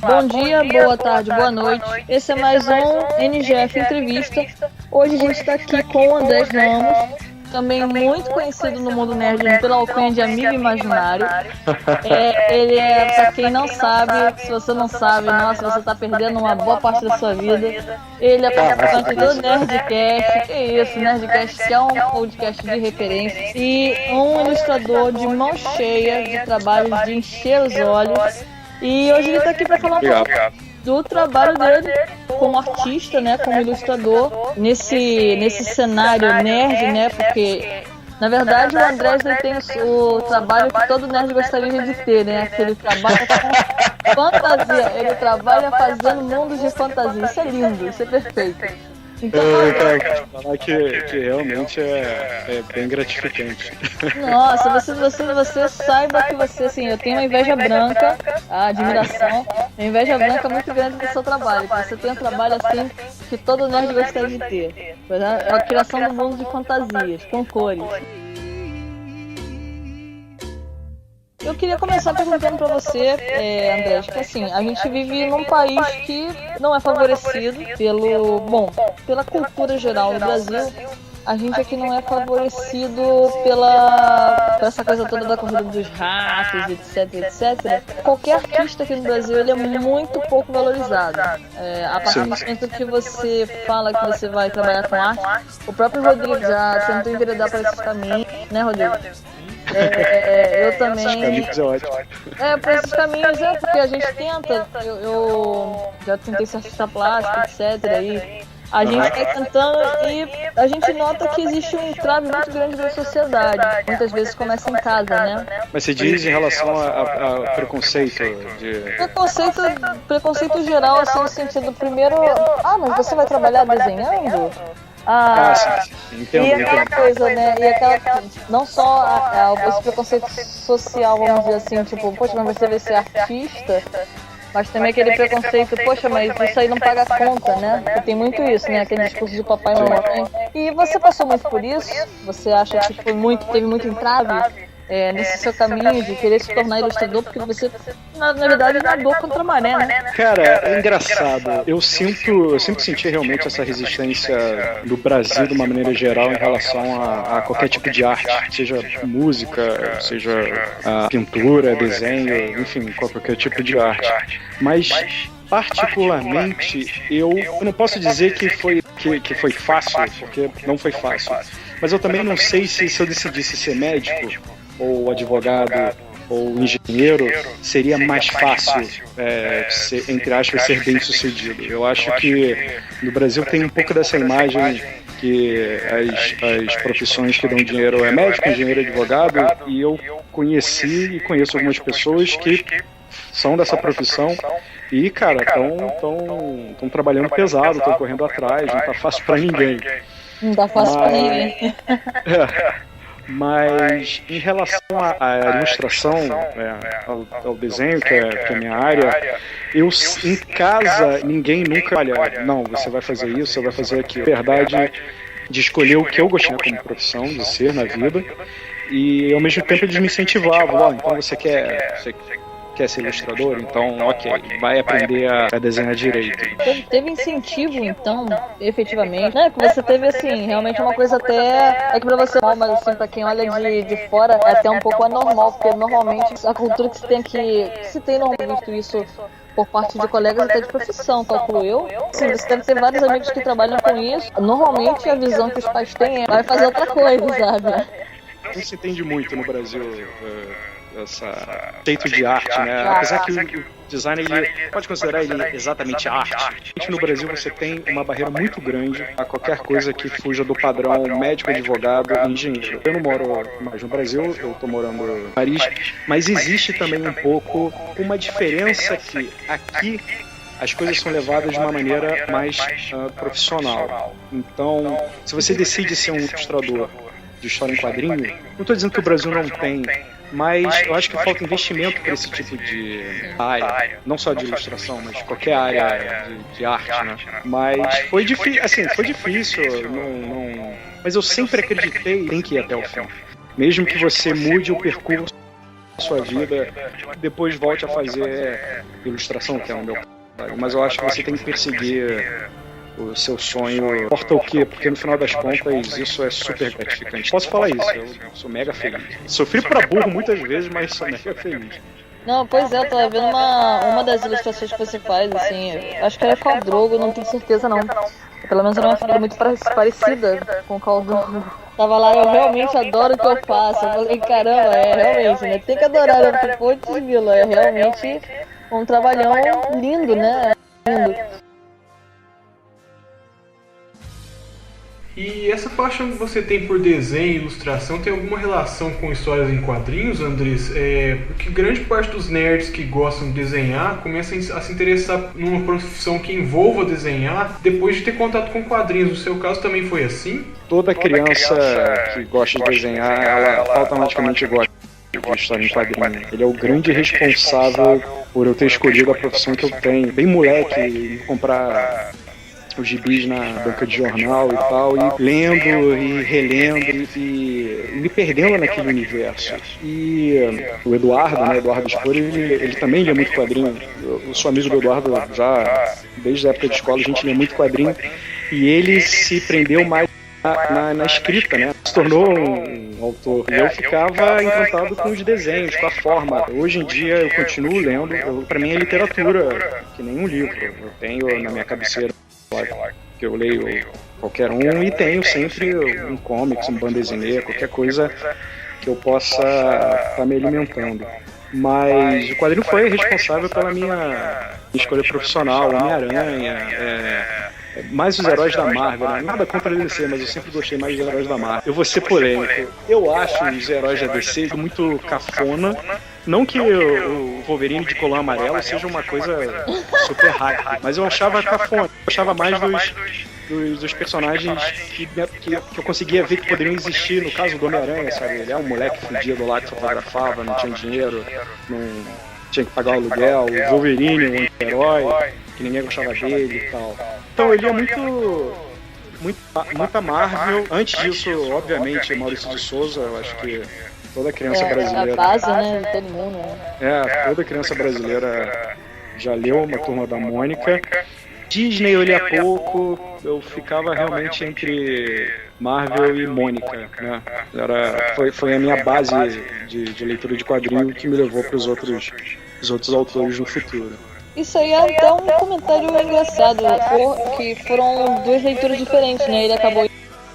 Bom dia, boa tarde, boa noite. Esse é mais um NGF Entrevista. Hoje a gente está aqui com o André Ramos, também muito conhecido no mundo nerd pela alcunha de amigo imaginário. Ele é, pra quem não sabe, se você não sabe, nossa, você tá perdendo uma boa parte da sua vida. Ele é participante do Nerdcast, que é isso, Nerdcast, que é um podcast de referência, e um ilustrador de mão cheia de trabalhos de encher os olhos. E hoje ele tá aqui pra falar do trabalho dele como artista, né, como ilustrador, nesse cenário nerd, né, porque na verdade o Andrés ele tem o trabalho que todo nerd gostaria de ter, né, que ele trabalha com fantasia, ele trabalha fazendo mundos de fantasia, isso é lindo, isso é perfeito. Então, falar que realmente é bem gratificante. Nossa, você saiba que você, assim, eu tenho uma inveja branca, a admiração, uma inveja branca muito grande do seu trabalho, que você tem um trabalho assim que todo nerd gostaria de ter. É a criação do mundo de fantasias, com cores. Eu queria começar perguntando pra você, André, que assim, a gente vive num país que não é favorecido pela cultura geral do Brasil. A gente aqui não é favorecido pela essa coisa toda da corrida dos ratos, etc. Qualquer artista aqui no Brasil, ele é muito pouco valorizado. A partir do momento que você fala que você vai trabalhar com arte, o próprio Rodrigo já tentou enveredar para esse caminho, né, Rodrigo? Eu também. Esses caminhos é ótimo. Por esses caminhos porque a gente tenta. Eu já tentei ser artista plástico, etc. E a gente vai tentando e a gente nota que existe um entrave muito grande da sociedade. Muitas vezes começa em casa, né? Mas você diz em relação a preconceito Preconceito geral, assim, no sentido, primeiro, mas você vai trabalhar desenhando? Entendo. E aquela coisa, né? E aquela, não só esse preconceito social, vamos dizer assim, tipo, poxa, mas você vai ser artista, mas também aquele preconceito, poxa, mas isso aí não paga a conta, né? Porque tem muito isso, né? Aquele discurso de papai e mamãe. E você passou muito por isso? Você acha que teve muito entrave nesse seu caminho de querer se tornar ilustrador, porque você, na verdade, nadou contra a maré, né? Cara, é engraçado. Eu sempre senti realmente essa resistência do Brasil, de uma maneira geral, em relação a qualquer tipo de arte, seja música, seja pintura, desenho, enfim, qualquer tipo de arte. Mas particularmente, eu não posso dizer que foi fácil, porque não foi fácil. Mas eu também não sei se eu decidisse ser médico, ou advogado, ou engenheiro, seria mais fácil, entre aspas, ser bem sucedido. Eu acho que no Brasil tem um pouco dessa imagem que as profissões que dão dinheiro é médico, engenheiro, advogado, e eu conheci e conheço algumas pessoas que são dessa profissão e, cara, estão trabalhando pesado, estão correndo atrás, não tá fácil pra ninguém. Não tá fácil pra ninguém. Mas em relação à ilustração, ao desenho, que é a minha área, em casa ninguém nunca olha, não, você vai fazer isso, você vai fazer aquilo. Na verdade, de escolher o que eu gostei como profissão, de ser na vida, e ao mesmo tempo eles me incentivavam, então você quer ser ilustrador, então ok, vai aprender a desenhar direito. Teve incentivo, então, efetivamente, né? Que você teve, assim, realmente uma coisa até, que pra você, mas assim, pra quem olha de fora, é até um pouco anormal, porque normalmente a cultura que se tem normalmente isso por parte de colegas até de profissão, calculo eu. Sim, você deve ter vários amigos que trabalham com isso. Normalmente a visão que os pais têm vai fazer outra coisa, sabe? Não se entende muito no Brasil essa conceito de arte, né? Apesar que o design, ele pode considerar ele exatamente arte. No Brasil você tem uma barreira muito grande a qualquer coisa que fuja do padrão médico, advogado e engenheiro. Eu não moro mais no Brasil, eu estou morando em Paris, mas existe também um pouco uma diferença que aqui as coisas são levadas de uma maneira mais profissional. Então, se você decide ser um ilustrador de história em quadrinho, não estou dizendo que o Brasil não tem, mas eu acho que falta investimento para esse tipo de área, não só de ilustração, mas qualquer área de arte, né? Mas foi difícil, mas eu sempre acreditei que tem que ir até o fim. Mesmo que você mude o percurso, sua vida, depois volte a fazer ilustração, que é o meu caso. Mas eu acho que você tem que perseguir o seu sonho, importa o quê? Porque no final das contas isso é super gratificante. Posso falar isso, eu sou mega feliz. Sofri pra burro muitas vezes, mas sou mega feliz. Não, pois é, eu tava vendo uma das ilustrações que você faz, assim, acho que era Khal Drogo, não tenho certeza não. Pelo menos era uma figura muito parecida com o Khal Drogo. Tava lá, eu realmente adoro o que eu faço. Eu falei, caramba, realmente, né? Tem que adorar, né? Porque, putz, Vila, é realmente um trabalhão lindo, né? Lindo. E essa paixão que você tem por desenho e ilustração tem alguma relação com histórias em quadrinhos, Andrés? Porque grande parte dos nerds que gostam de desenhar começam a se interessar numa profissão que envolva desenhar depois de ter contato com quadrinhos. No seu caso também foi assim? Toda criança que gosta de desenhar, ela automaticamente gosta de história em quadrinho. Ele é o grande responsável por eu ter escolhido a profissão que eu tenho. Bem moleque, comprar os gibis na banca de jornal e tal, e lendo e relendo e me perdendo naquele universo. E o Eduardo, né, Eduardo Spor, ele também lê muito quadrinho. Eu sou amigo do Eduardo já desde a época de escola, a gente lê muito quadrinho, e ele se prendeu mais na escrita, né? Se tornou um autor. E eu ficava encantado com os desenhos, com a forma. Hoje em dia eu continuo lendo, pra mim é literatura, que nem um livro. Eu tenho na minha cabeceira que eu leio qualquer um, e tenho sempre um comics, um bande dessinée, qualquer coisa que eu possa estar me alimentando. Mas o quadrinho foi responsável pela minha escolha profissional, Homem-Aranha, mais os heróis da Marvel, né? Nada contra a DC, mas eu sempre gostei mais dos heróis da Marvel. Eu vou ser polêmico. Eu acho os heróis da DC muito cafona. Não que o Wolverine de colã amarelo seja uma coisa super hype, mas eu achava cafona. Eu achava mais dos personagens que eu conseguia ver que poderiam existir, no caso do Homem-Aranha, sabe? Ele é um moleque fudido lá que fotografava, não tinha dinheiro, não tinha que pagar o aluguel. O Wolverine, um herói, que ninguém gostava dele e tal. Então ele é muita Marvel. Antes disso, obviamente, Maurício de Souza, eu acho que toda criança brasileira... É a base, né, de todo mundo, né? Toda criança brasileira já leu uma Turma da Mônica. Disney eu lia pouco, eu ficava realmente entre Marvel e Mônica, né? Foi a minha base de leitura de quadrinho que me levou para os outros autores no futuro. Isso aí é até um comentário engraçado, que foram duas leituras diferentes, né? Ele acabou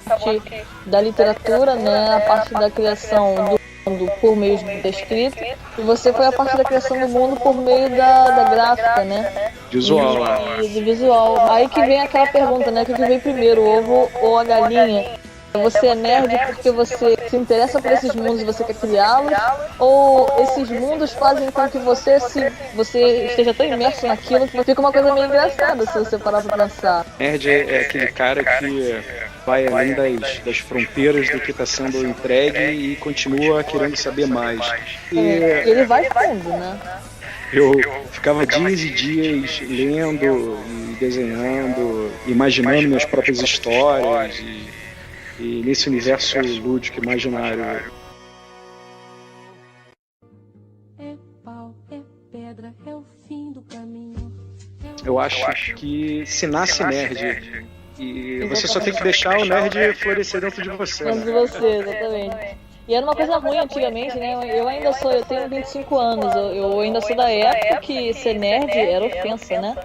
a parte da literatura, né? A parte da criação do mundo por meio da escrita, e você foi a parte da criação do mundo por meio da gráfica, né? Visual. E visual. Aí que vem aquela pergunta, né? O que veio primeiro, o ovo ou a galinha? Você é nerd porque você se interessa por esses mundos e você quer criá-los? Ou esses mundos fazem com que você esteja tão imerso naquilo que fica uma coisa meio engraçada se você parar pra pensar? Nerd é aquele cara que vai além das fronteiras do que está sendo entregue e continua querendo saber mais. E ele vai fundo, né? Eu ficava dias e dias lendo e desenhando, imaginando minhas próprias histórias e nesse universo lúdico imaginário. É pau, é pedra, é o fim do caminho. Eu acho que se nasce nerd, e você só tem que deixar o nerd florescer dentro de você. Dentro de você, exatamente. E era uma coisa ruim antigamente, né? Eu tenho 25 anos, eu ainda sou da época que ser nerd era ofensa, né?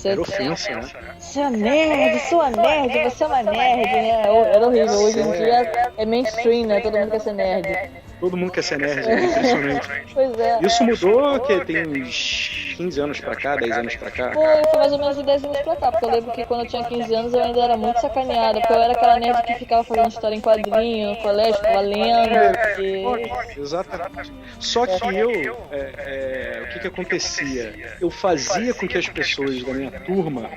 Era ofensa, né? Você é nerd, sua nerd, você é uma nerd, né? Era horrível. Hoje em dia é mainstream, né? Todo mundo quer ser nerd. Todo mundo quer ser nerd, é impressionante. Pois é. Isso mudou, que tem uns 15 anos pra cá, 10 anos pra cá? Foi mais ou menos de 10 anos pra cá, porque eu lembro que quando eu tinha 15 anos eu ainda era muito sacaneada, porque eu era aquela nerd que ficava fazendo história em quadrinho, no colégio, ficava lendo. Exatamente. Só que o que acontecia? Eu fazia com que as pessoas da minha turma,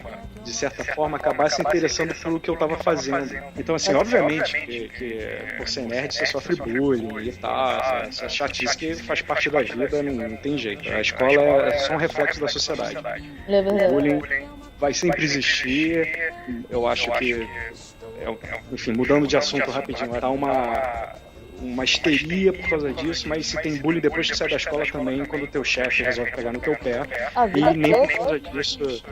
de certa forma, acabassem interessando pelo que eu estava fazendo. Então, assim, obviamente que por ser nerd você sofre bullying e tal, essa chatice que faz parte da vida, não tem jeito. A escola é só um reflexo da sociedade. O bullying vai sempre existir. Eu acho que, enfim, mudando de assunto rapidinho, uma histeria por causa disso, mas se tem bullying depois que sai da escola também, quando o teu chefe resolve pegar no teu pé, e nem por causa disso,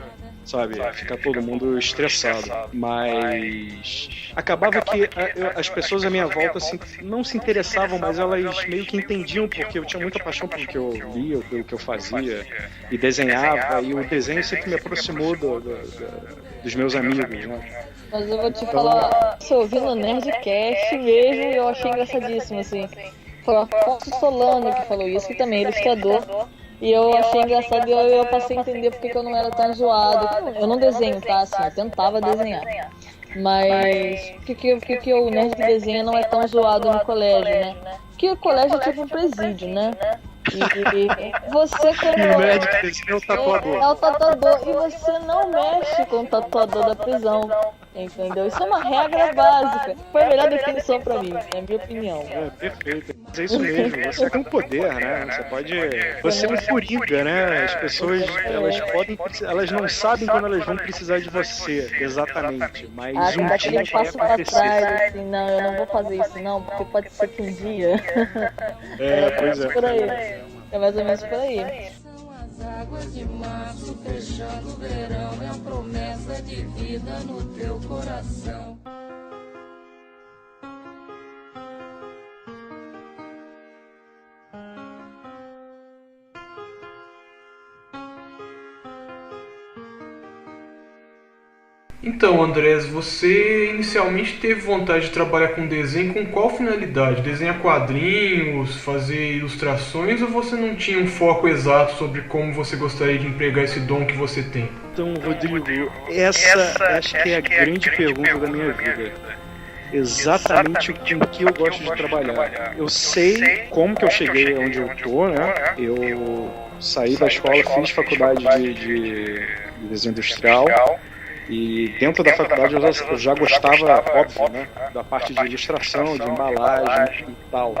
sabe, fica todo mundo estressado. Mas acabava que as pessoas à minha volta assim, não se interessavam, mas elas meio que entendiam, porque eu tinha muita paixão pelo que eu via, pelo que eu fazia, e desenhava, e o desenho sempre me aproximou dos meus amigos, né? Mas eu vou te falar, se ouvindo o Nerdcast mesmo, eu achei engraçadíssimo, assim. Foi o Afonso Solano que falou isso, que também é ilustrador. E eu achei engraçado e eu passei a entender porque que eu não era tão zoado. Eu não desenho, tá? Assim, eu tentava desenhar. Mas por que o nerd que desenha não é tão zoado no colégio, né? Porque o colégio é tipo um presídio, né? E você O nerd que desenha é o tatuador. É o tatuador. E você não mexe com o tatuador da prisão. Entendeu? Isso é uma regra básica. Foi a melhor definição pra mim, na minha opinião. Perfeito. Mas é isso mesmo. Você tem um poder, né? Você pode... Você é um coringa, né? As pessoas, elas não sabem quando elas vão precisar de você, exatamente. Mas um dá dia aquele passo pra trás, assim, não, eu não vou fazer isso não, porque pode ser que um dia... Pois é. Por aí. É mais ou menos por aí. As águas de março fechando o verão, é a promessa de vida no teu coração. Então, Andrés, você inicialmente teve vontade de trabalhar com desenho com qual finalidade? Desenhar quadrinhos, fazer ilustrações, ou você não tinha um foco exato sobre como você gostaria de empregar esse dom que você tem? Então, Rodrigo, essa acho que é a grande pergunta da minha vida. Exatamente com que eu gosto de trabalhar. Eu sei como que eu cheguei onde eu tô, né? Eu saí da escola, fiz faculdade de desenho industrial. E dentro da faculdade eu já gostava, óbvio, né, da parte de ilustração, de embalagem e tal.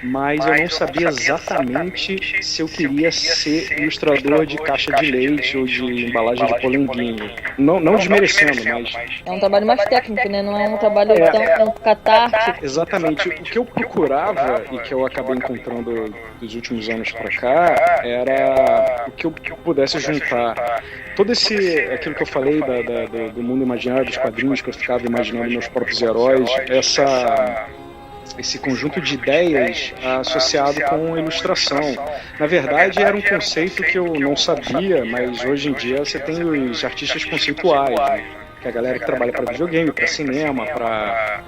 Mas eu não sabia exatamente se eu queria ser ilustrador de caixa de leite ou de embalagem de polenguinho. Não desmerecendo, mas... É um trabalho mais técnico, né? Não é um trabalho tão catártico. Exatamente. O que eu procurava e que eu acabei encontrando dos últimos anos pra cá era o que eu pudesse juntar todo aquilo que eu falei do mundo imaginário dos quadrinhos, que eu ficava imaginando meus próprios heróis, esse conjunto de ideias associado com ilustração. Na verdade, era um conceito que eu não sabia, mas hoje em dia você tem os artistas conceituais, né? Que é a galera que trabalha para videogame, para cinema, para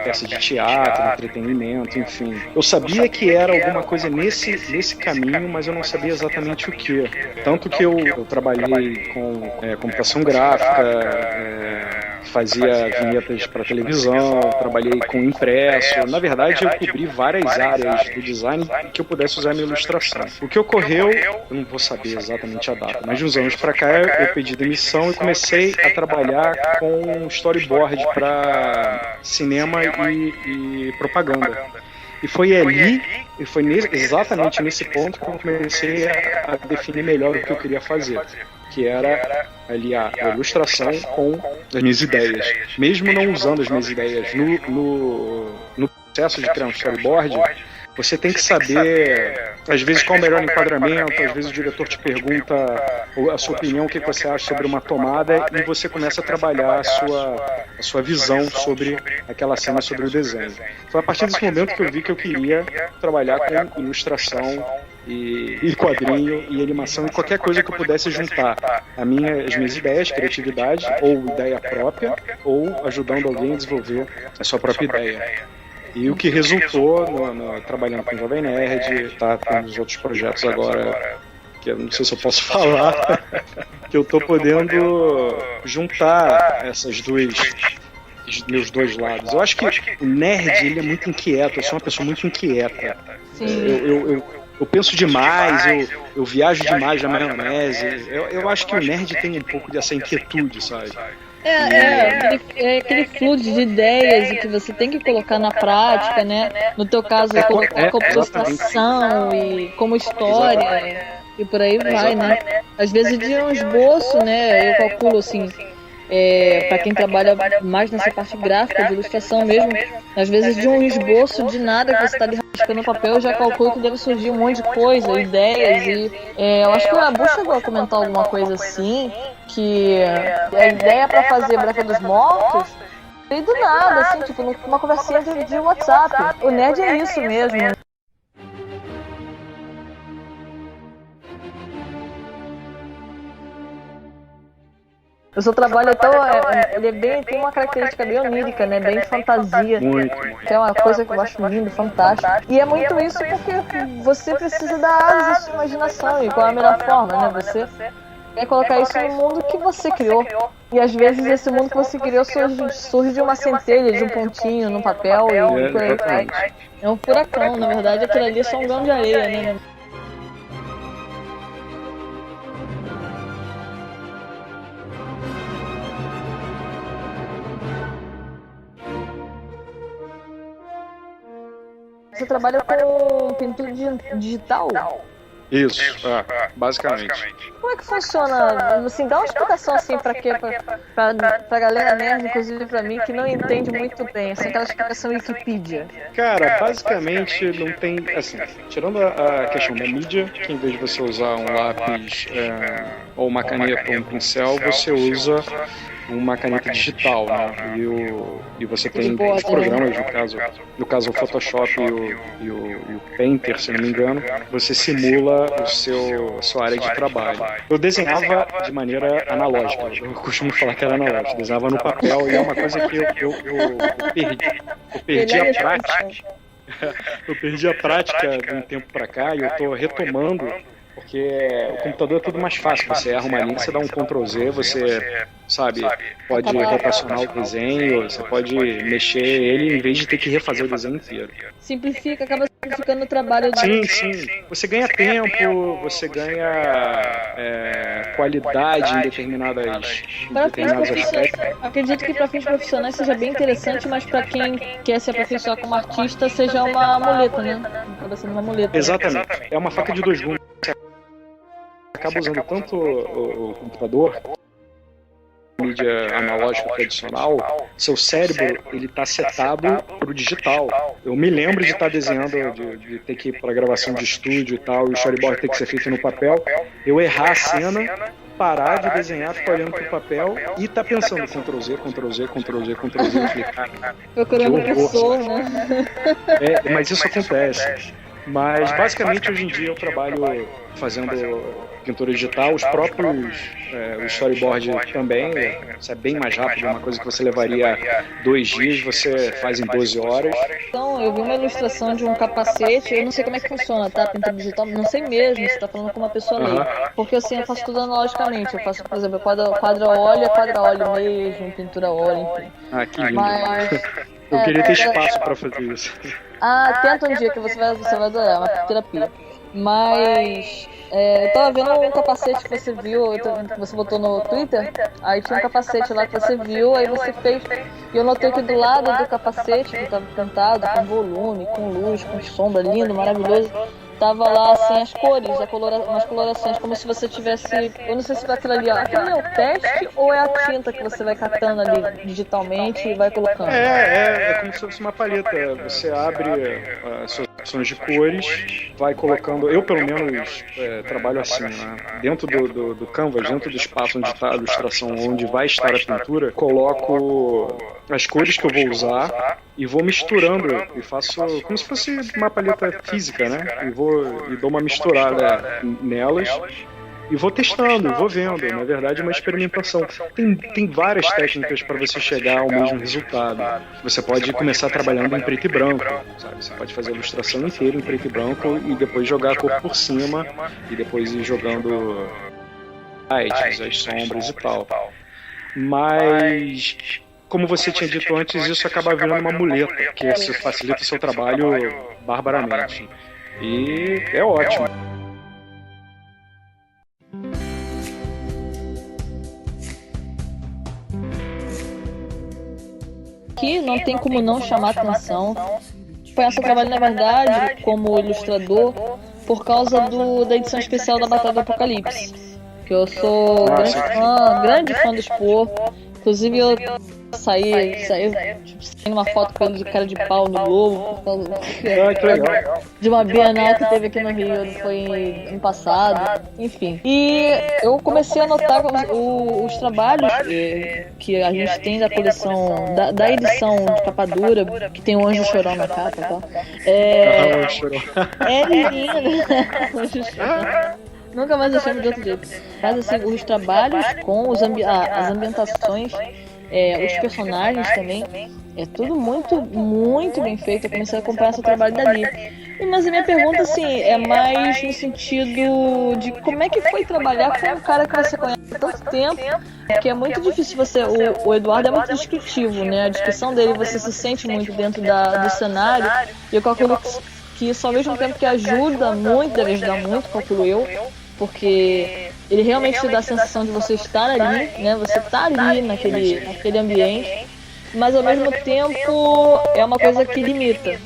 peça de teatro, entretenimento, enfim. Eu sabia que era alguma coisa nesse caminho, mas eu não sabia exatamente o que. Tanto que eu trabalhei com computação gráfica, fazia vinhetas para televisão, trabalhei com impresso. Na verdade, eu cobri várias áreas do design que eu pudesse usar a minha ilustração. O que ocorreu, eu não vou saber exatamente a data, mas de uns anos para cá eu pedi demissão e comecei a trabalhar com storyboard para cinema e propaganda. E foi ali, exatamente nesse ponto que eu comecei a definir melhor o que eu queria fazer, que era aliar a ilustração com as minhas ideias. Mesmo não usando as minhas ideias no processo de criar um storyboard, você tem que saber, às vezes, qual é o melhor enquadramento, às vezes o diretor te pergunta a sua opinião, o que você acha sobre uma tomada, e você começa a trabalhar a sua visão sobre aquela cena, sobre o desenho. Foi a partir desse momento que eu vi que eu queria trabalhar com ilustração e quadrinho e animação e qualquer coisa que eu pudesse juntar as minhas ideias, criatividade, ou ideia própria, ou ajudando alguém a desenvolver a sua própria ideia. E o que resultou trabalhando com o Jovem Nerd, tá com os outros projetos agora, que eu não sei se eu posso falar, que eu tô podendo juntar meus dois lados. Eu acho que o nerd, ele é muito inquieto, eu sou uma pessoa muito inquieta. Eu penso demais, eu viajo demais na maionese. Eu acho que o nerd tem um pouco dessa inquietude, sabe? Aquele fluxo de ideias e que você tem que colocar na prática, né? No teu caso, colocar como ilustração e como história e por aí vai, né? Às vezes de um esboço, né? Eu calculo assim, para quem trabalha mais nessa parte gráfica, de ilustração mesmo, às vezes de um esboço de nada que você está ali rascando no papel, já calculo que deve surgir um monte de coisa, ideias, e eu acho que a Bu chegou a comentar alguma coisa assim, que a ideia para fazer Braca dos Mortos veio do nada, assim, tipo, numa conversinha de WhatsApp. O nerd é isso mesmo. O seu trabalho então, tem uma característica bem onírica, né? Bem fantasia. Muito. Que é uma coisa que eu acho lindo, fantástica. E é muito isso porque você precisa dar asas à sua imaginação. E qual é a melhor forma, né? Você quer colocar isso no mundo que você criou. E às vezes esse mundo que você criou surge de uma centelha, de um pontinho no papel e por aí vai. É um furacão, na verdade aquilo ali é só um grão de areia, né? Você trabalha com pintura digital? Isso, basicamente. Como é que funciona? Assim, dá uma explicação assim pra galera nerd, inclusive pra mim, que não entende muito bem, assim, aquela explicação Wikipedia. Cara, basicamente não tem, assim, tirando a questão da mídia, que em vez de você usar um lápis ou uma caneta ou um pincel, você usa uma caneta digital, né? E você tem os programas, no caso o Photoshop e o Painter, se não me engano, você simula a sua área de trabalho. Eu desenhava de maneira analógica, eu costumo falar que era analógico, desenhava no papel e é uma coisa que eu perdi a prática. Eu perdi a prática de um tempo pra cá e eu tô retomando. Porque o computador é tudo mais fácil, você erra uma linha, você dá um Ctrl Z, você, pode rotacionar o desenho, você pode mexer ele em vez de ter que refazer o desenho inteiro. Acaba simplificando o trabalho dele. Sim. Você ganha tempo, você ganha qualidade em determinados aspectos. Acredito que para fins profissionais seja bem interessante, mas para quem quer se aperfeiçoar como artista seja uma muleta, né? Acaba sendo uma muleta. Exatamente. É uma faca de dois gumes. Acaba usando tanto o computador, a mídia analógica tradicional, seu cérebro ele tá setado pro digital. Eu me lembro de estar desenhando, de ter que ir pra gravação de estúdio e tal, e o storyboard ter que ser feito no papel, eu errar a cena, parar de desenhar, ficar olhando pro papel e tá pensando Ctrl Z, Ctrl Z, Ctrl Z, Ctrl Z, procurando pessoa, né? Mas isso acontece. Mas basicamente hoje em dia eu trabalho fazendo pintura digital, os próprios o storyboard também, isso é bem mais rápido, uma coisa que você levaria 2 dias, você faz em 12 horas. Então, eu vi uma ilustração de um capacete, eu não sei como é que funciona, tá? Pintura digital, não sei mesmo, você tá falando com uma pessoa leiga. Porque assim, eu faço tudo analogicamente, eu faço, por exemplo, quadra óleo mesmo, pintura óleo, enfim. Que lindo. Eu queria ter espaço pra fazer isso. Tenta um dia que você vai adorar, uma terapia. Mas eu tava vendo um capacete que você viu, que você botou no Twitter, aí tinha um capacete lá que você viu, aí você fez, e eu notei que do lado do capacete, que tava pintado, com volume, com luz, com sombra, lindo, maravilhoso, tava lá assim as cores, umas colorações, como se você tivesse, eu não sei se aquilo ali é o teste ou é a tinta que você vai catando ali digitalmente e vai colocando. É como se fosse uma paleta, você abre as suas opções de cores, vai colocando, eu pelo menos trabalho assim, né? Dentro do canvas, dentro do espaço onde está a ilustração, onde vai estar a pintura, coloco as cores que eu vou usar e vou misturando e faço como se fosse uma paleta física, né? E dou uma misturada nelas e vou testando, vou vendo. Na verdade é uma experimentação. Tem várias técnicas para você chegar ao mesmo resultado. Você pode começar trabalhando em preto e branco, sabe? Você pode fazer a ilustração inteira em preto e branco e depois jogar a cor por cima e depois ir jogando as sombras e tal. Mas como você tinha dito antes, isso acaba virando uma muleta, que facilita o seu trabalho barbaramente. E é ótimo. Que não tem como não chamar atenção. Foi seu trabalho, na verdade, como ilustrador, por causa da edição especial da Batalha do Apocalipse. Que eu sou grande fã do Spor. Inclusive eu saí numa foto com ele de cara de pau no Globo, Que legal. de uma Bienal que teve aqui no Rio, foi ano passado, enfim. E eu comecei a notar os trabalhos que a gente tem da coleção, da edição de capa dura, que tem o Anjo Chorão na capa, tá? É lindo, Anjo Chorão. Nunca mais eu chamo de outro jeito. Mas assim, os trabalhos com as ambientações, os personagens também, é tudo muito, muito bem feito. Eu comecei a acompanhar seu trabalho dali. Mas a minha pergunta, assim, é mais no sentido de como é que foi trabalhar com um cara que você conhece há tanto tempo, porque é muito difícil você... O Eduardo é muito descritivo, né? A descrição dele, você se sente muito dentro do cenário, e eu calculo que isso, ao mesmo tempo que ajuda muito, deve ajudar muito, calculo eu, porque ele realmente te dá a sensação de você estar ali, né? Você tá ali naquele ambiente, mas ao mesmo tempo é uma coisa que limita,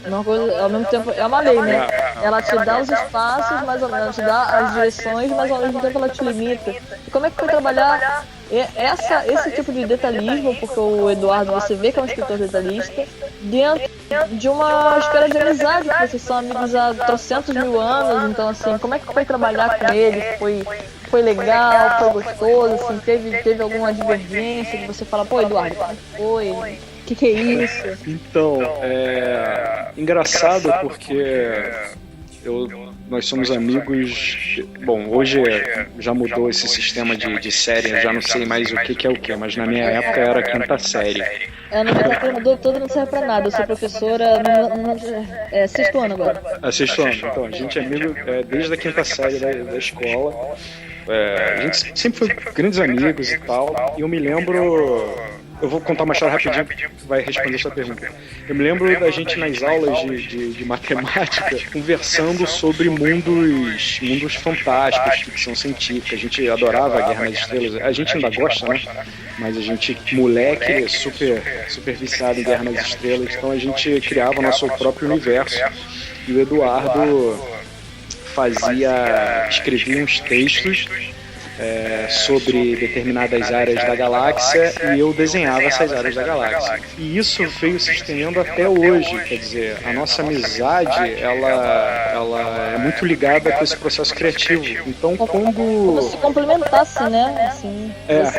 ao mesmo tempo é uma lei, né? Ela te dá os espaços, mas ela te dá as direções, mas ao mesmo tempo ela te limita. E como é que foi trabalhar esse tipo de detalhismo, porque o Eduardo, você vê que é um escritor detalhista, dentro de uma esfera de amizade, que vocês são amigos há trocentos mil anos, então assim, como é que foi trabalhar com ele? Foi legal, foi gostoso, assim, teve alguma divergência de você falar, pô, Eduardo, como foi? O que é isso? Então, engraçado porque nós somos amigos. Bom, hoje já mudou esse sistema de série, eu já não sei mais o que é o que, mas na minha época era a quinta série. Na minha turma toda não serve pra nada, eu sou professora sexto ano agora. Sexto ano, então a gente é amigo desde a quinta série da escola. A gente sempre foi grandes amigos e tal, e eu me lembro... Eu vou contar uma história rapidinho que vai responder essa pergunta. Eu me lembro da gente nas aulas de matemática conversando sobre mundos fantásticos, ficção científica. A gente adorava a Guerra nas Estrelas. A gente ainda gosta, né? Mas a gente, moleque, super viciado em Guerra nas Estrelas. Então a gente criava nosso próprio universo. E o Eduardo escrevia uns textos sobre determinadas áreas da galáxia e eu desenhava essas áreas da galáxia. E isso veio se estendendo até hoje, quer dizer, a nossa amizade, ela é muito ligada com esse processo criativo. Então, como se complementasse, né? Assim,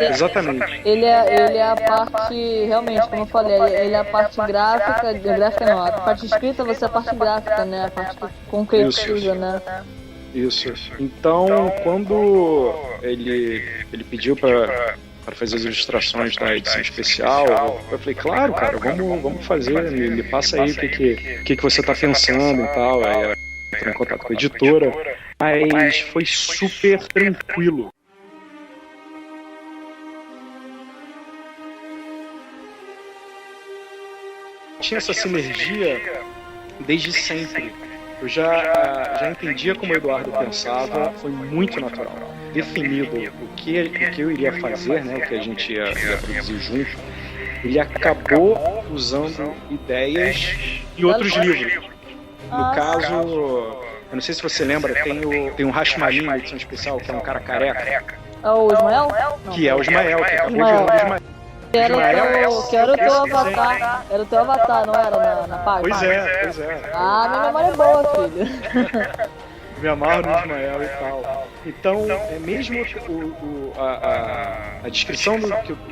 exatamente. Ele é a parte, realmente, como eu falei, ele é a parte gráfica não, a parte escrita, você é a parte gráfica, né? A parte concretiva, né? Isso. Então, quando ele pediu para fazer as ilustrações da edição especial, eu falei, claro, cara, vamos fazer, me passa aí o que você está pensando e tal. Aí eu entrei em contato com a editora, mas foi super tranquilo. Tinha essa sinergia desde sempre. Eu já entendia como o Eduardo pensava, foi muito natural. Definido o que eu iria fazer, né, o que a gente ia produzir junto, ele acabou usando ideias em outros livros. No caso, eu não sei se você lembra, tem um Rashmarin na edição especial, que é um cara careca. É o Ismael? Que é o Ismael, que acabou virando o Ismael. Que era o teu avatar. Era o teu avatar, não era na página? Pois é. Minha memória é boa, filho. Me amarro no Ismael e tal. Então, mesmo a descrição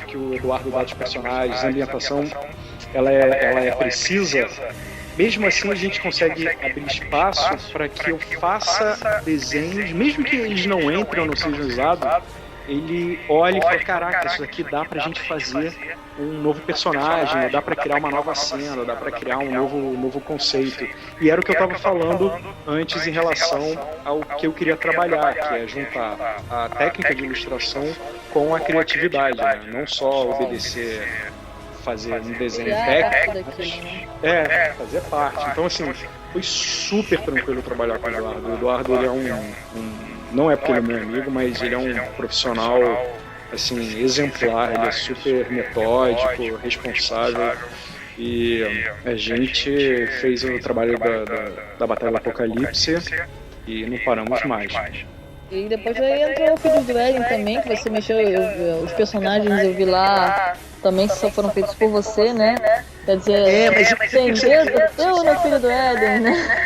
que o Eduardo dá dos personagens, a ambientação, ela é precisa. Mesmo assim, a gente consegue abrir espaço para que eu faça desenhos, mesmo que eles não entrem ou não sejam usados, ele olha e fala, caraca, isso aqui dá pra gente fazer um novo personagem, dá pra criar uma nova cena, dá pra criar um novo conceito. E era o que eu tava falando antes em relação ao que eu queria trabalhar, que é juntar a técnica de ilustração com a criatividade, né? Não só obedecer, fazer um desenho técnico, fazer parte. Então, assim, foi super tranquilo trabalhar com o Eduardo. O Eduardo, ele é não é porque ele é meu amigo, mas ele é um profissional, assim, exemplar. Ele é super metódico, responsável. E a gente fez o trabalho da Batalha do Apocalipse e não paramos mais. E depois aí entrou o Filhos do Éden também, que você mexeu, os personagens eu vi lá, também só foram feitos por você, né? Quer dizer, mas sem Deus, eu no filho do Éden, né?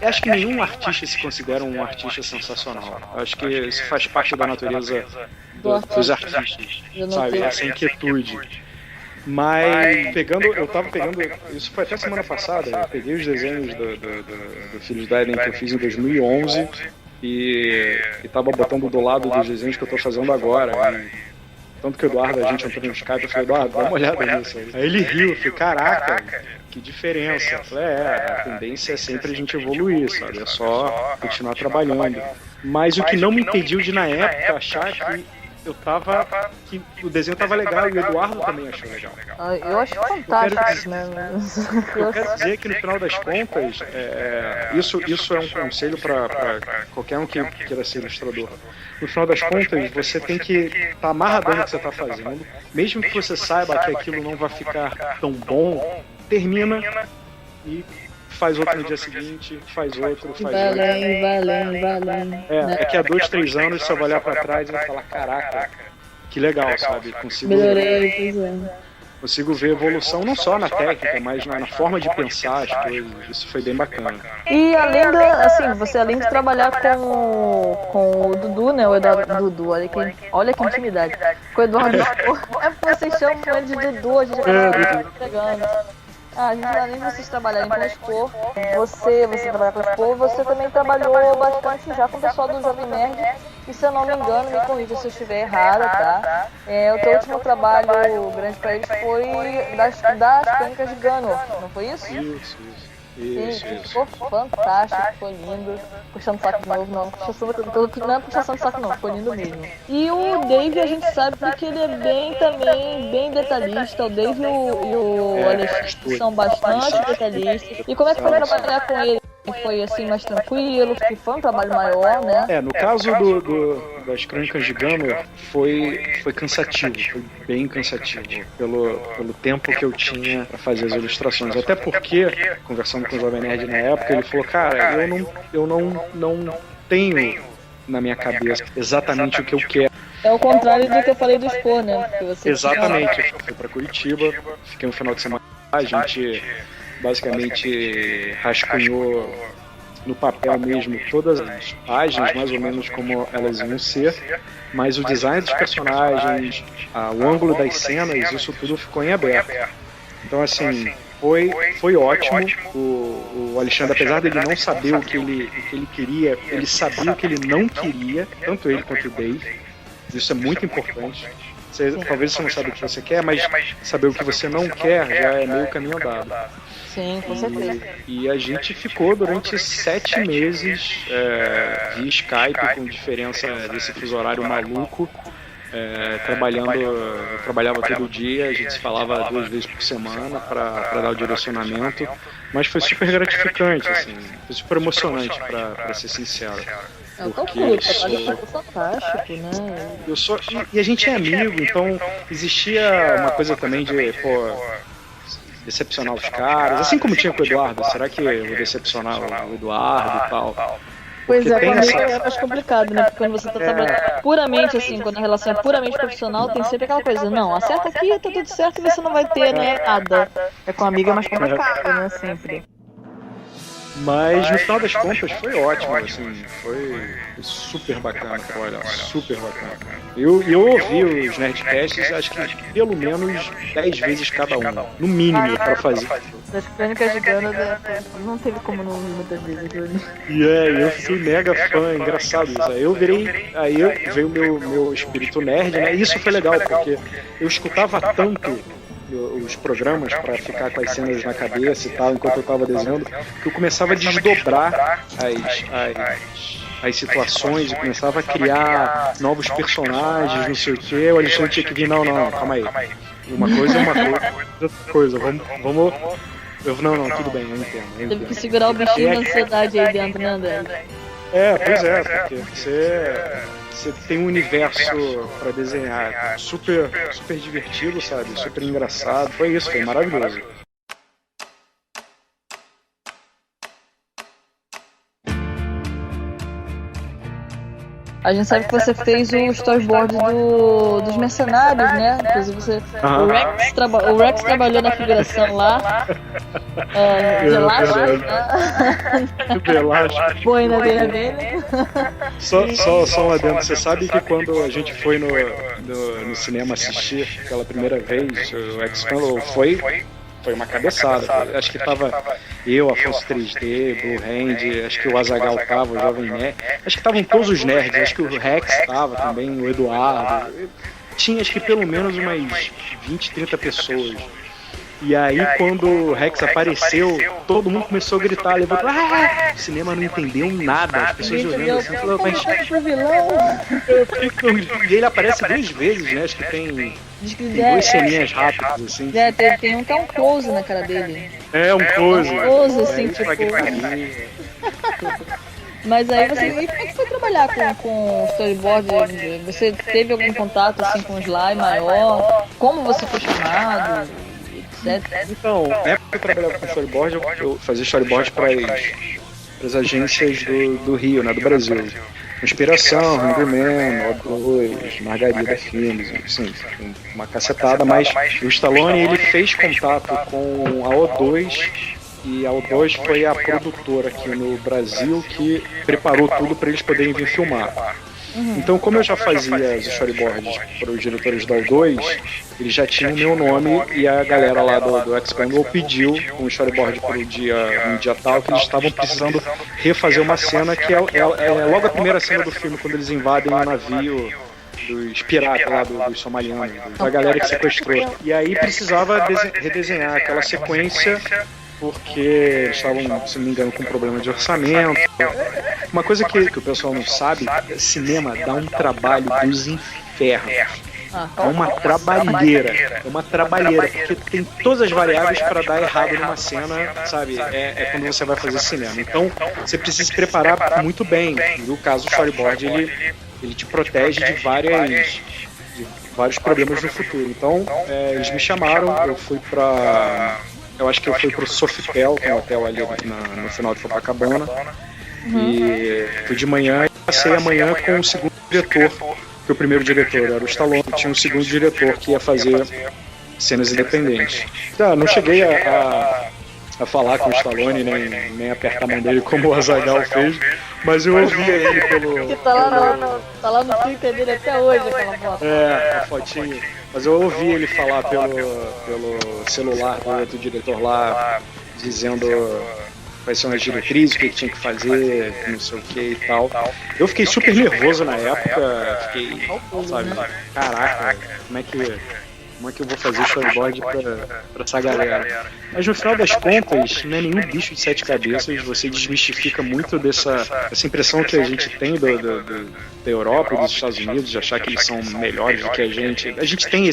Acho que nenhum artista se considera um artista sensacional. Acho que isso faz parte da natureza dos artistas, sabe? Essa inquietude. Mas eu tava pegando, isso foi até semana passada, eu peguei os desenhos do Filhos da Eden que eu fiz em 2011 e tava botando do lado dos desenhos que eu tô fazendo agora. Tanto que o Eduardo, a gente entrou no Skype, eu falei, Eduardo, dá uma olhada nisso aí. Aí ele riu, eu falei, caraca, que diferença. Eu falei, a tendência é sempre a gente evoluir, sabe? É só continuar trabalhando. Mas o que não me impediu de, na época, achar que o desenho tava legal e o Eduardo também achou legal. Eu acho fantástico, né? Eu quero dizer que no final das contas, isso é um conselho para qualquer um que queira ser ilustrador. No final das contas, você tem que estar amarradão no que você está fazendo, mesmo que você saiba que aquilo não vai ficar tão bom, termina e faz outro no dia seguinte, faz outro. Vai além. Daqui a 2, 3 anos você vai olhar pra trás e vai falar, caraca, que legal, sabe? Consigo ver evolução não só na técnica, mas na forma de pensar as coisas. Isso foi bem bacana. E você além de trabalhar com o Dudu, né? O Eduardo Dudu, olha que intimidade. Com o Eduardo, é porque vocês chamam ele de Dudu, a gente acaba entregando. Além de vocês trabalharem com o Expor, você trabalhar com o Expor, você também trabalhou bastante já com o pessoal do Jovem Nerd, e se eu não me engano, me corrija se eu estiver errada, tá? O teu último trabalho grande pra eles foi das Crônicas de Gano, não foi isso? Isso. Ficou fantástico, ficou lindo. Puxando saco de novo, não é puxação de saco não, ficou lindo mesmo. E o Dave a gente sabe porque ele é bem detalhista. O Dave e o Alexandre são bastante detalhistas. E como é que foi trabalhar com ele? Foi assim mais tranquilo, porque foi um trabalho maior, né? No caso das Crônicas de Gano foi cansativo, foi bem cansativo pelo tempo que eu tinha para fazer as ilustrações. Até porque, conversando com o Jovem Nerd na época, ele falou, cara, eu não tenho na minha cabeça exatamente o que eu quero. É o contrário do que eu falei do Expor, né? Exatamente, eu fui para Curitiba, fiquei um final de semana, a gente basicamente rascunhou no papel mesmo todas as páginas, mais ou menos como elas iam ser, mas o design dos personagens, o ângulo das cenas, isso tudo ficou em aberto. Então assim, foi ótimo. O Alexandre, apesar dele não saber o que ele queria, ele sabia o que ele não queria, tanto ele quanto o Dave. Isso é muito importante. Talvez você não saiba o que você quer, mas saber o que você não quer já é meio caminho andado. Sim, com certeza. E a gente ficou durante 7 meses via Skype, com diferença desse fuso horário maluco, trabalhando. Eu trabalhava todo dia, a gente se falava 2 vezes por semana para dar o direcionamento, mas foi super gratificante, assim, foi super emocionante, para ser sincero. Porque o trabalho foi fantástico, né? E a gente é amigo, então existia uma coisa também de, decepcionar os caras, assim como tinha com o Eduardo. Será que eu vou decepcionar o Eduardo e tal? Pois é, é mais complicado, né? Porque quando você tá trabalhando puramente assim, quando a relação é puramente profissional, tem sempre aquela coisa, não, acerta aqui, tá tudo certo e você não vai ter, né, nada. Com amigo é mais complicado, né, sempre. Mas no final das contas foi ótimo, assim, foi super bacana, olha, super bacana. Eu ouvi os Nerdcasts, acho que pelo menos 10 vezes cada um, no mínimo, pra fazer. Das Crônicas de Gano, não teve como não ouvir muitas vezes. Eu fiquei mega fã, engraçado isso. Aí veio o meu espírito nerd, né? E isso foi legal, porque eu escutava tanto os programas para ficar com as cenas na cabeça e tal, enquanto eu tava desenhando, que eu começava a desdobrar as situações e começava a criar novos personagens, não sei o que. O Alexandre tinha que vir, não, calma aí. Uma coisa é uma coisa, vamos. Não, tudo bem, eu entendo. Teve que segurar o bichinho da ansiedade aí dentro, né, André? Pois é, porque você você tem um universo pra desenhar super, super divertido, sabe? Super engraçado. Foi isso, foi maravilhoso. A gente sabe que você fez o storyboard dos Mercenários, né? Inclusive o Rex trabalhou na figuração lá. De elástico, né? De elástico. Foi na beira dele. Só um adendo. Você sabe que quando a gente foi no cinema assistir pela primeira vez o X-Men, foi uma cabeçada. Acho que tava eu, Afonso 3D, Blue Hand, acho que o Azaghal tava, o Jovem Nerd. Acho que estavam todos os nerds, acho que o Rex tava também, o Eduardo. Tinha acho que pelo menos umas 20, 30 pessoas. E aí quando o Rex apareceu, todo mundo começou a gritar, levantou, o cinema não entendeu nada, as pessoas olhando assim, falou, mas... E ele aparece 2 vezes, né? Acho que tem 2 ceninhas rápidas, assim. Tem um que é um close na cara dele. É, um close. Um close, assim, tipo... Mas aí como é que foi trabalhar com storyboard? Você teve algum contato assim com o Sly maior? Como você foi chamado? Então, na época que eu trabalhava com storyboard, eu fazia storyboard para as agências do Rio, né, do Brasil. Inspiração, Hungerman, O2, Margarida Filmes, assim, uma cacetada, mas o Stallone ele fez contato com a O2 e a O2 foi a produtora aqui no Brasil que preparou tudo para eles poderem vir filmar. Então, como eu já fazia os storyboards para os diretores da O2, eles já tinham o meu nome e a galera lá do X-Pangle pediu um storyboard para um dia tal que eles estavam precisando refazer uma cena que é logo a primeira cena do filme, quando eles invadem um navio dos piratas lá dos somalianos, da galera que sequestrou. E aí precisava redesenhar aquela sequência porque eles estavam, se não me engano, com problema de orçamento. Uma coisa que o pessoal não sabe, cinema dá um trabalho dos infernos. É uma trabalheira, porque tem todas as variáveis para dar errado numa cena, sabe? É quando você vai fazer cinema. Então, você precisa se preparar muito bem. No caso do storyboard, ele te protege de vários problemas no futuro. Então, eles me chamaram, eu acho que eu fui pro Sofitel, que é um hotel ali no final de Copacabana. E fui de manhã e passei a manhã com o segundo diretor, que o primeiro diretor era o Stallone, tinha um segundo diretor que ia fazer cenas independentes. Não cheguei a falar com o Stallone, nem apertar a mão dele como o Azaghal fez, mas eu ouvia ele pelo... Que tá lá no Twitter dele até hoje, aquela foto. A fotinha. Mas eu ouvi ele falar pelo celular do outro diretor lá, dizendo quais são as diretrizes, o que tinha que fazer, não sei o que e tal. Eu fiquei super nervoso na época, sabe, caraca, como é que eu vou fazer storyboard pra essa galera? Mas no final das contas, não é nenhum bicho de 7 cabeças, você desmistifica muito dessa impressão que a gente tem da Europa e dos Estados Unidos, de achar que eles são melhores do que a gente. A gente tem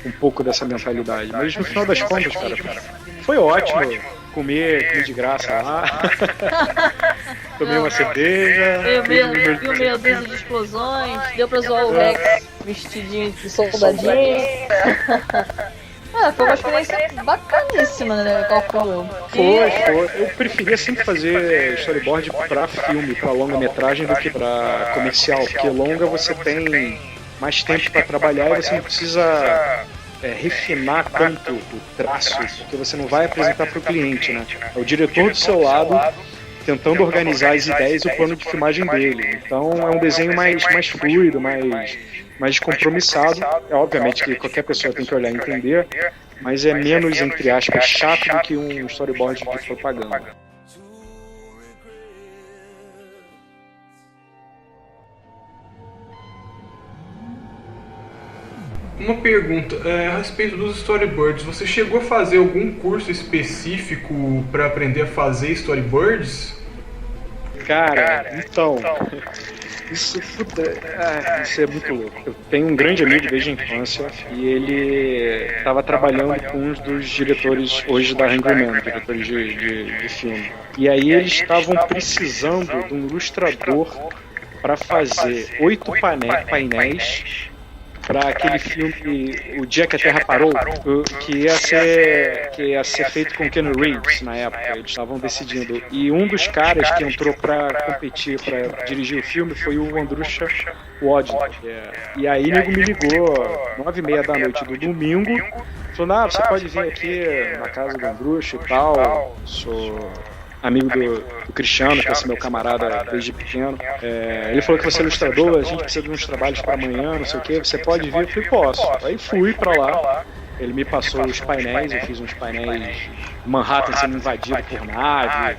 um pouco dessa mentalidade, mas no final das contas, cara, foi ótimo comer de graça lá. Tomei uma cerveja. Vi o meia dúzia de explosões. Deu pra zoar o Rex vestidinho de soldadinho. Foi uma experiência bacaníssima, né? Foi. Eu preferia sempre fazer storyboard pra filme, pra longa-metragem, do que pra comercial. Porque longa você tem mais tempo pra trabalhar e você não precisa refinar tanto o traço, porque você não vai apresentar para o cliente, né? É o diretor do seu lado tentando organizar as ideias e o plano de filmagem dele. Então é um desenho mais fluido, mais compromissado. É obviamente que qualquer pessoa tem que olhar e entender, mas é menos, entre aspas, chato do que um storyboard de propaganda. Uma pergunta, a respeito dos storyboards, você chegou a fazer algum curso específico para aprender a fazer storyboards? Cara, então, isso é muito louco. Eu tenho um grande amigo desde a infância e ele estava trabalhando com um dos diretores hoje da Hungerman, diretores de filme. E aí eles estavam precisando de um ilustrador para fazer 8 painéis para aquele filme O Dia que a Terra Parou, que ia ser feito com Keanu Reeves na época. Eles estavam decidindo. E um dos caras que entrou para competir, para dirigir o filme, foi o Andrusha Wodin. E aí o nego me ligou 9h30 da noite do domingo, falou: você pode vir aqui na casa do Andrusha e tal, sou amigo do Cristiano, que é esse meu camarada desde pequeno. Ele falou que você é ilustrador, a gente precisa de uns trabalhos para amanhã, não sei o que, você pode vir? Eu falei: posso. Aí fui para lá, ele me passou os painéis, eu fiz uns painéis Manhattan sendo invadido por nave,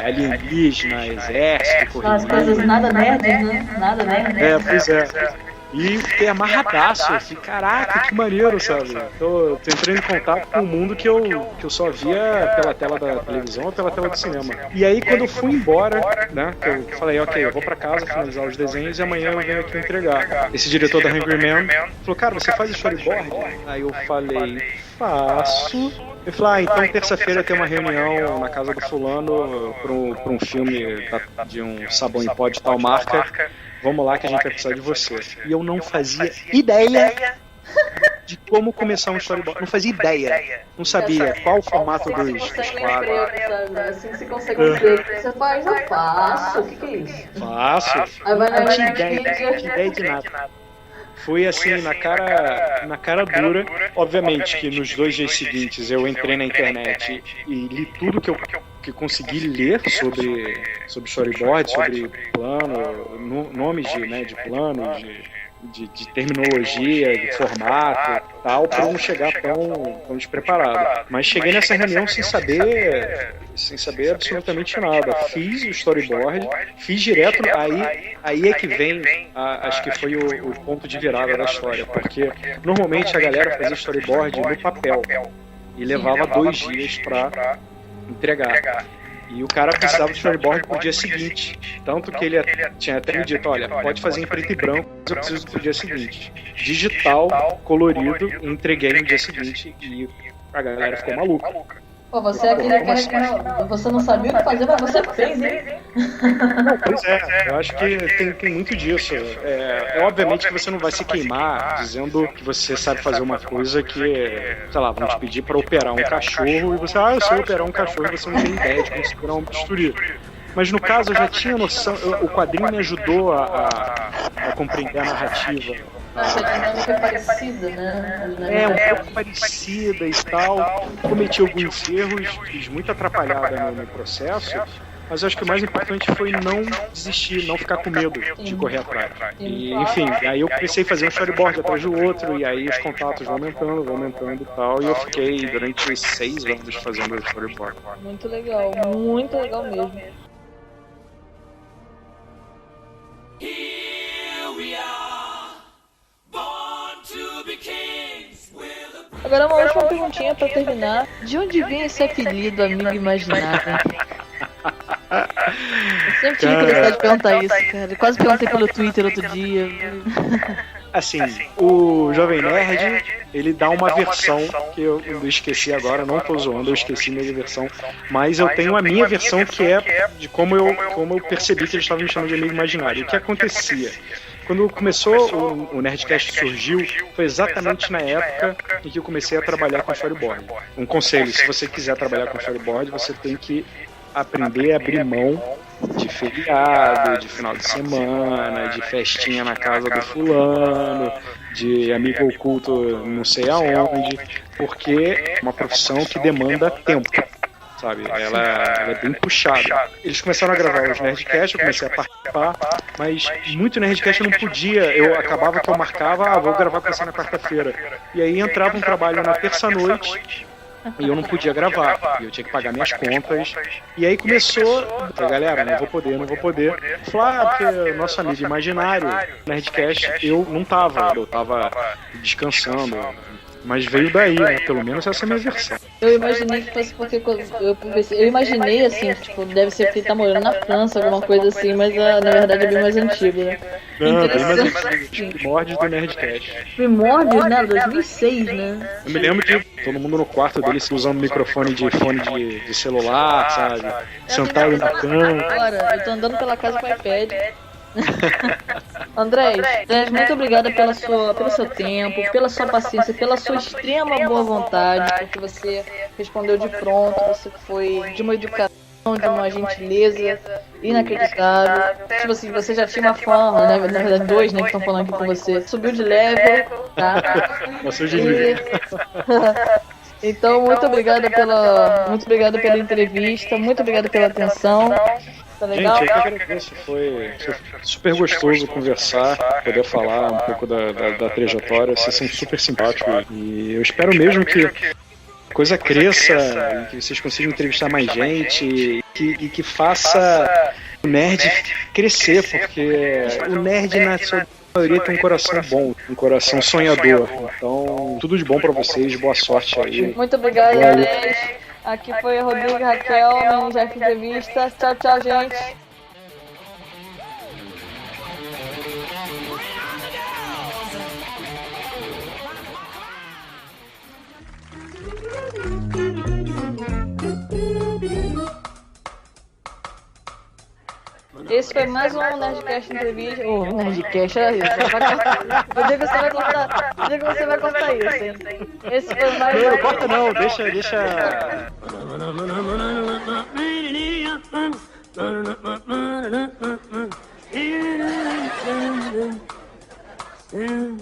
alienígena, exército, as coisas nada nerds, né? Nada nerds. Pois é. E fiquei amarradaço, eu falei: caraca, que maneiro, sabe? Tô entrando em contato com um mundo que eu só via pela tela da televisão ou pela tela do cinema. E aí quando eu fui embora, né, eu falei: ok, eu vou pra casa finalizar os desenhos e amanhã eu venho aqui entregar. Esse diretor da Hungry Man falou: cara, você faz storyboard? Aí eu falei: faço. Ele falou: então terça-feira tem uma reunião na casa do fulano pra um filme de um sabão em pó de tal marca. Vamos lá que a gente vai precisar de você. E eu não fazia ideia de como começar um storyboard. Não fazia ideia. Não sabia qual o formato dos quadros. Assim você consegue um emprego. Você faz, eu faço. O que é isso? Faço. Não tinha ideia de nada. Foi assim, na cara dura. Obviamente que nos 2 dias seguintes eu entrei na internet e li tudo que eu consegui ler sobre storyboard, sobre plano, nomes de plano, de terminologia, de formato, tal, para não chegar tão despreparado. Mas cheguei nessa reunião sem saber absolutamente nada. Fiz o storyboard, fiz direto, aí é que vem, acho que foi o ponto de virada da história, porque normalmente a galera fazia storyboard no papel e levava 2 dias para entregar. E o cara precisava de storyboard pro dia seguinte. Tanto que ele tinha até me dito: olha, pode fazer em preto e branco, mas eu preciso pro dia seguinte. Digital, colorido, entreguei no dia seguinte e a galera ficou maluca. Pô, você você não sabia o que fazer, mas você fez, hein? Não, pois eu acho que tem muito disso. Obviamente que você não vai se queimar dizendo que você sabe fazer uma coisa que, sei lá, vão te pedir para operar um cachorro e você: eu sei operar um cachorro e você não tem ideia de como segurar um bisturi. Mas no caso eu já tinha noção, o quadrinho me ajudou a compreender a narrativa. Nossa, a dinâmica é parecida, né? Um pouco parecida e tal. Cometi alguns erros, fiz muita atrapalhada no processo, mas acho que o mais importante foi não desistir, não ficar com medo de correr atrás. E, enfim, aí eu comecei a fazer um storyboard atrás do outro, e aí os contatos vão aumentando e tal, e eu fiquei durante 6 anos fazendo o storyboard. Muito legal mesmo. Agora uma última perguntinha pra terminar. De onde vem esse apelido Amigo Imaginário? Eu sempre tive curiosidade de perguntar isso, cara. Eu quase perguntei pelo Twitter outro dia. Assim, o Jovem Nerd, ele dá uma versão que eu esqueci agora, não tô zoando, eu esqueci minha versão, mas eu tenho a minha versão que é de como eu percebi que eles estavam me chamando de Amigo Imaginário. O que acontecia? Quando começou o Nerdcast surgiu, foi exatamente na época em que eu comecei a trabalhar com storyboard. Um conselho: se você quiser trabalhar com storyboard, você tem que aprender a abrir mão de feriado, de final de semana, de festinha na casa do fulano, de amigo oculto não sei aonde, porque é uma profissão que demanda tempo. Sabe, ela é bem puxada. Eles começaram a gravar os Nerdcast, eu comecei a participar, mas muito Nerdcast eu não podia. Eu acabava que eu marcava: vou gravar com você na quarta-feira. E aí entrava um trabalho na terça-noite e eu não podia gravar, e eu tinha que pagar minhas contas. E aí começou: galera, não vou poder. Falar: porque o nosso amigo imaginário, Nerdcast, eu não tava, eu tava descansando. Mas veio daí, né? Pelo menos essa é a minha versão. Eu imaginei que fosse porque eu imaginei assim, tipo, deve ser porque ele tá morando na França, alguma coisa assim, mas na verdade é bem mais antigo, né? Não, bem mais antigo. Primórdios do Nerdcast. Primórdios, né? 2006, né? Eu me lembro de todo mundo no quarto dele usando microfone de celular, sabe? Sentado na cama. Agora, eu tô andando pela casa com o iPad. Andrés, muito obrigada pelo seu tempo, pela sua paciência, pela sua extrema boa vontade, porque você respondeu de pronto, você foi de uma educação, de uma gentileza inacreditável. Tipo assim, você já tinha uma fã, né? Na verdade, dois, né, que estão falando aqui com você. Subiu de level, tá? Passou de nível. Então, muito obrigada pela entrevista, muito obrigada pela atenção. Tá legal? Gente, eu que agradeço. Foi super gostoso conversar, poder falar um pouco da trajetória. Vocês são super simpáticos. E eu espero mesmo que a coisa cresça e que vocês consigam entrevistar mais gente e que faça o nerd crescer, porque o nerd na sua maioria tem um coração bom, um coração sonhador. Então, tudo de bom pra vocês, boa sorte aí. Muito obrigada, Andrés. Aqui foi a Rodrigo e Raquel, no Jeff Entrevista. Tchau, tchau, gente. Esse foi mais um Nerdcast Entrevista. Nerdcast, olha isso. Eu digo que você vai cortar. Eu digo que você vai cortar isso, hein? Esse foi mais um. Não corta não, deixa. Yeah.